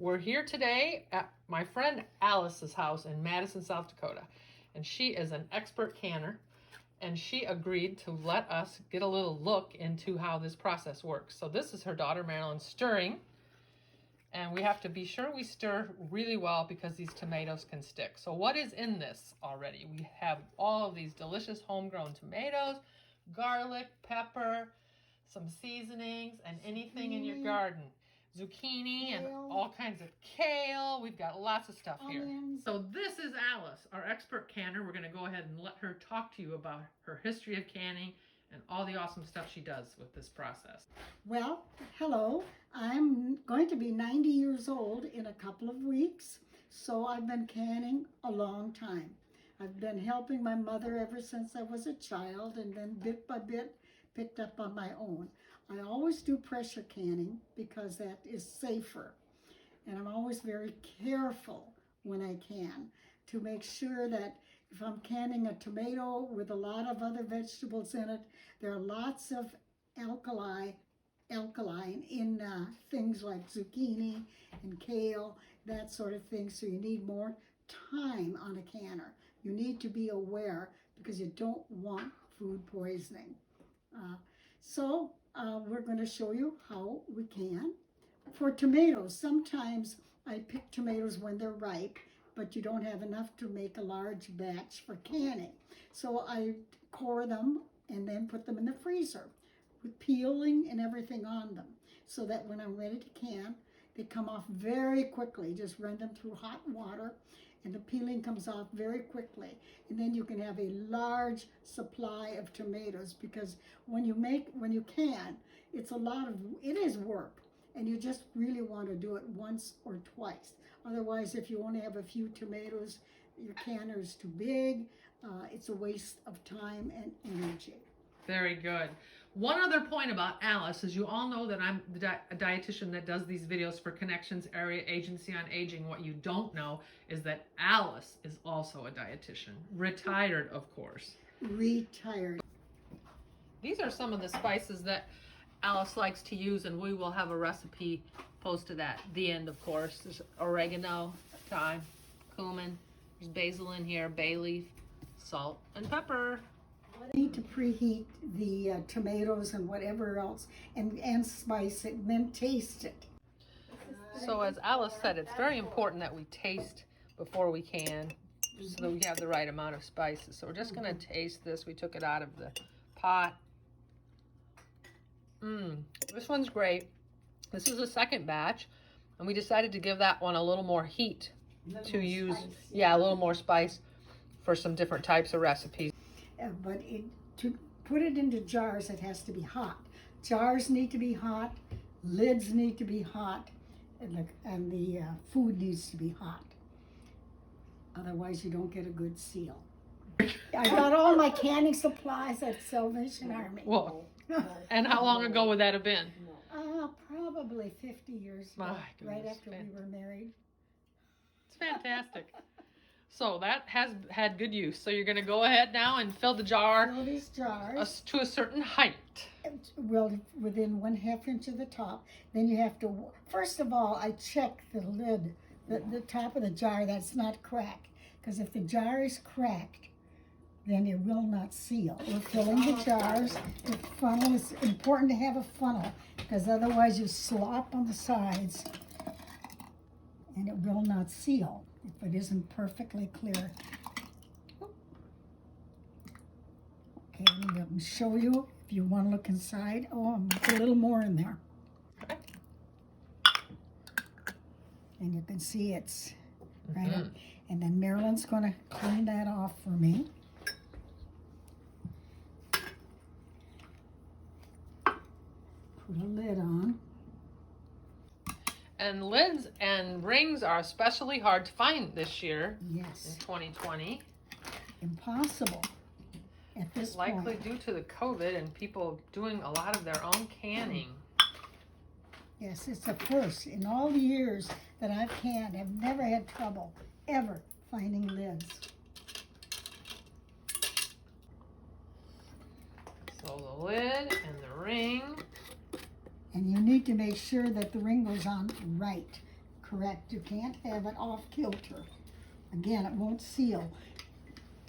We're here today at my friend Alice's house in Madison, South Dakota, and she is an expert canner, and she agreed to let us get a little look into how this process works. So this is her daughter Marilyn stirring, and we have to be sure we stir really well because these tomatoes can stick. So what is in this already? We have all of these delicious homegrown tomatoes, garlic, pepper, some seasonings, and anything in your garden. Zucchini and all kinds of kale. We've got lots of stuff here. So this is Alice, our expert canner. We're going to go ahead and let her talk to you about her history of canning and all the awesome stuff she does with this process. Well, hello. I'm going to be 90 years old in a couple of weeks, so I've been canning a long time. I've been helping my mother ever since I was a child, and then bit by bit picked up on my own. I always do pressure canning because that is safer, and I'm always very careful when I can to make sure that if I'm canning a tomato with a lot of other vegetables in it, there are lots of alkaline in things like zucchini and kale, that sort of thing, so you need more time on a canner. You need to be aware because you don't want food poisoning. We're going to show you how we can. For tomatoes, sometimes I pick tomatoes when they're ripe, but you don't have enough to make a large batch for canning. So I core them and then put them in the freezer with peeling and everything on them, so that when I'm ready to can, they come off very quickly. Just run them through hot water and the peeling comes off very quickly. And then you can have a large supply of tomatoes, because when you can, it is work, and you just really want to do it once or twice. Otherwise, if you only have a few tomatoes, your canner is too big. It's a waste of time and energy. Very good. One other point about Alice is you all know that I'm a dietitian that does these videos for Connections Area Agency on Aging. What you don't know is that Alice is also a dietitian. Retired, of course. Retired. These are some of the spices that Alice likes to use, and we will have a recipe posted at the end, of course. There's oregano, thyme, cumin, there's basil in here, bay leaf, salt, and pepper. I need to preheat the tomatoes and whatever else and spice it and then taste it. So as Alice said, it's very important that we taste before we can, so that we have the right amount of spices. So we're just going to taste this. We took it out of the pot. This one's great. This is the second batch, and we decided to give that one a little more heat to use. Yeah, a little more spice for some different types of recipes. But to put it into jars, it has to be hot. Jars need to be hot, lids need to be hot, and the food needs to be hot. Otherwise, you don't get a good seal. I got all my canning supplies at Salvation Army. Well, and how long ago would that have been? Probably 50 years ago, right after we were married. It's fantastic. So that has had good use. So you're going to go ahead now and fill the jar. Fill these jars to a certain height. Well, within 1/2 inch of the top. Then you have to, first of all, I check the lid, the top of the jar, that's not cracked. Because if the jar is cracked, then it will not seal. We're filling the jars. The funnel is important to have a funnel, because otherwise you slop on the sides and it will not seal if it isn't perfectly clear. Okay, I'm going to show you if you want to look inside. Oh, I'm going to put a little more in there. And you can see it's right up. And then Marilyn's going to clean that off for me. Put a lid on. And lids and rings are especially hard to find this year. Yes. In 2020. Impossible at this point. Likely due to the COVID and people doing a lot of their own canning. Yes, it's a first. In all the years that I've canned, I've never had trouble, ever, finding lids. So the lid and the ring. And you need to make sure that the ring goes on right. correct. You can't have it off kilter. Again, it won't seal.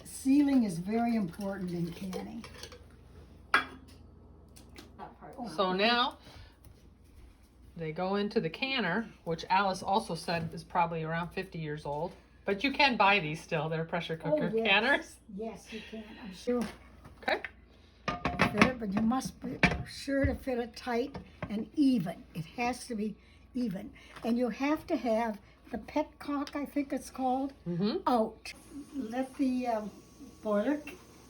Sealing is very important in canning. So now they go into the canner, which Alice also said is probably around 50 years old. But you can buy these still. They're pressure cooker yes. canners. Yes, you can. I'm sure. Okay. Fit it, but you must be sure to fit it tight and even. It has to be even. And you have to have the petcock, I think it's called, out. Let the boiler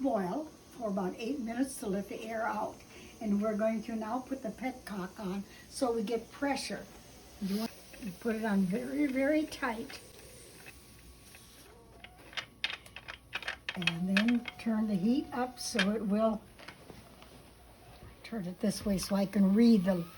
boil for about 8 minutes to let the air out. And we're going to now put the petcock on so we get pressure. You want to put it on very, very tight. And then turn the heat up so it will, turn it this way so I can read them.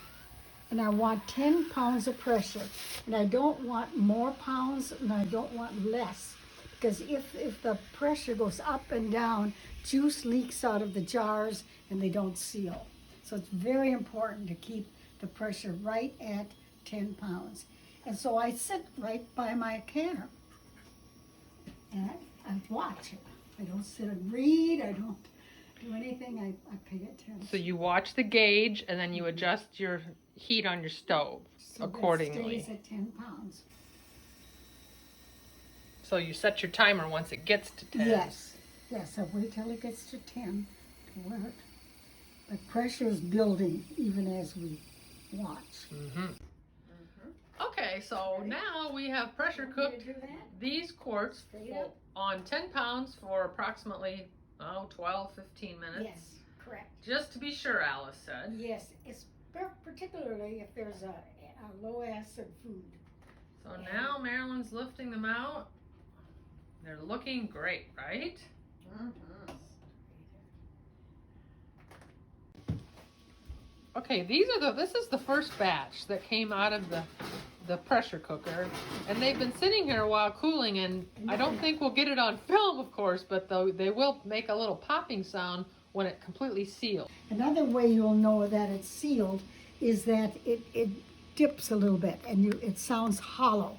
And I want 10 pounds of pressure. And I don't want more pounds and I don't want less. Because if the pressure goes up and down, juice leaks out of the jars and they don't seal. So it's very important to keep the pressure right at 10 pounds. And so I sit right by my canner and I watch it. I don't sit and read, I don't do anything, I pay attention. So you watch the gauge and then you adjust your heat on your stove So accordingly. it stays at 10 pounds. So you set your timer once it gets to 10. Yes, I wait till it gets to 10 to work. The pressure is building even as we watch. Okay, so now we have pressure cooked these quarts on 10 pounds for approximately 12, 15 minutes. Yes, correct. Just to be sure, Alice said. Yes, it's particularly if there's a low acid food. So now Marilyn's lifting them out. They're looking great, right? Okay, this is the first batch that came out of the pressure cooker, and they've been sitting here a while cooling, and I don't think we'll get it on film, of course, but they will make a little popping sound when it completely seals. Another way you'll know that it's sealed is that it dips a little bit and it sounds hollow.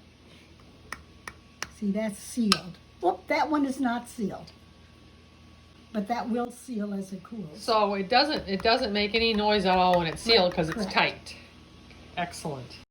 See, that's sealed. Whoop, that one is not sealed. But that will seal as it cools. So it doesn't make any noise at all when it's sealed because it's tight. Excellent.